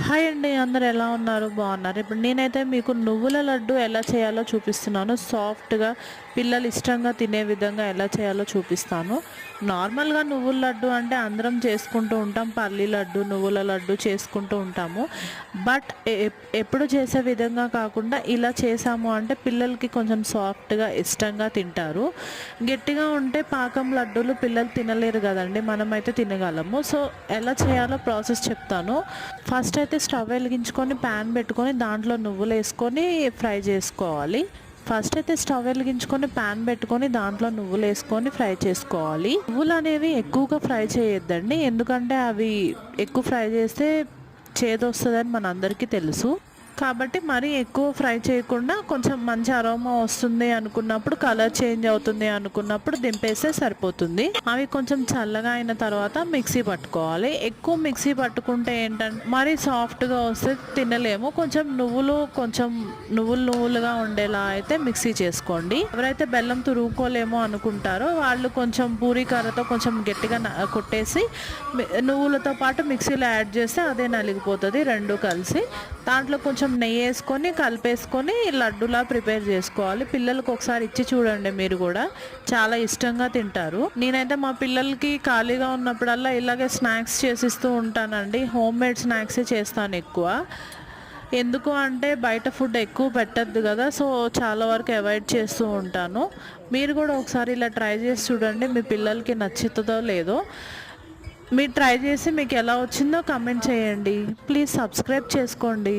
Hi అండి, అందరు ఎలా ఉన్నారు? బాగున్నారు. ఇప్పుడు నేనైతే మీకు నువ్వుల లడ్డు ఎలా చేయాలో చూపిస్తున్నాను. సాఫ్ట్గా పిల్లలు ఇష్టంగా తినే విధంగా ఎలా చేయాలో చూపిస్తాను. నార్మల్గా నువ్వుల లడ్డు అంటే అందరం చేసుకుంటూ ఉంటాం. పల్లి లడ్డు, నువ్వుల లడ్డు చేసుకుంటూ ఉంటాము. బట్ ఎప్పుడు చేసే విధంగా కాకుండా ఇలా చేసాము అంటే పిల్లలకి కొంచెం సాఫ్ట్గా ఇష్టంగా తింటారు. గట్టిగా ఉంటే పాకం లడ్డూలు పిల్లలు తినలేరు కదండి, మనమైతే తినగలము. సో ఎలా చేయాలో ప్రాసెస్ చెప్తాను. ఫస్ట్ అయితే స్టవ్ వెలిగించుకొని ప్యాన్ పెట్టుకొని దాంట్లో నువ్వులు వేసుకొని ఫ్రై చేసుకోవాలి. ఫస్ట్ అయితే స్టవ్ వెలిగించుకొని ప్యాన్ పెట్టుకొని దాంట్లో నువ్వులు వేసుకొని ఫ్రై చేసుకోవాలి. నువ్వులు అనేవి ఎక్కువగా ఫ్రై చేయొద్దండి, ఎందుకంటే అవి ఎక్కువ ఫ్రై చేస్తే చేదొస్తుందని మనందరికీ తెలుసు. కాబట్టి మరీ ఎక్కువ ఫ్రై చేయకుండా కొంచెం మంచి అరోమా వస్తుంది అనుకున్నప్పుడు, కలర్ చేంజ్ అవుతుంది అనుకున్నప్పుడు దింపేస్తే సరిపోతుంది. అవి కొంచెం చల్లగా అయిన తర్వాత మిక్సీ పట్టుకోవాలి. ఎక్కువ మిక్సీ పట్టుకుంటే ఏంటంటే మరీ సాఫ్ట్గా వస్తే తినలేము. కొంచెం నువ్వులుగా ఉండేలా అయితే మిక్సీ చేసుకోండి. ఎవరైతే బెల్లం తురుముకోలేమో అనుకుంటారో వాళ్ళు కొంచెం పూరీ కర్రతో కొంచెం గట్టిగా కొట్టేసి నువ్వులతో పాటు మిక్సీలో యాడ్ చేస్తే అదే నలిగిపోతుంది రెండు కలిసి. దాంట్లో కొంచెం నెయ్యి వేసుకొని కలిపేసుకొని లడ్డూలా ప్రిపేర్ చేసుకోవాలి. పిల్లలకు ఒకసారి ఇచ్చి చూడండి, మీరు కూడా చాలా ఇష్టంగా తింటారు. నేనైతే మా పిల్లలకి ఖాళీగా ఉన్నప్పుడల్లా ఇలాగే స్నాక్స్ చేసిస్తూ ఉంటానండి. హోమ్ మేడ్ స్నాక్సే చేస్తాను ఎక్కువ. ఎందుకు అంటే బయట ఫుడ్ ఎక్కువ పెట్టద్దు కదా, సో చాలా వరకు అవాయిడ్ చేస్తూ ఉంటాను. మీరు కూడా ఒకసారి ఇలా ట్రై చేసి చూడండి, మీ పిల్లలకి నచ్చుతుందో లేదో. మీరు ట్రై చేసి మీకు ఎలా వచ్చిందో కామెంట్ చేయండి. ప్లీజ్ సబ్స్క్రైబ్ చేసుకోండి.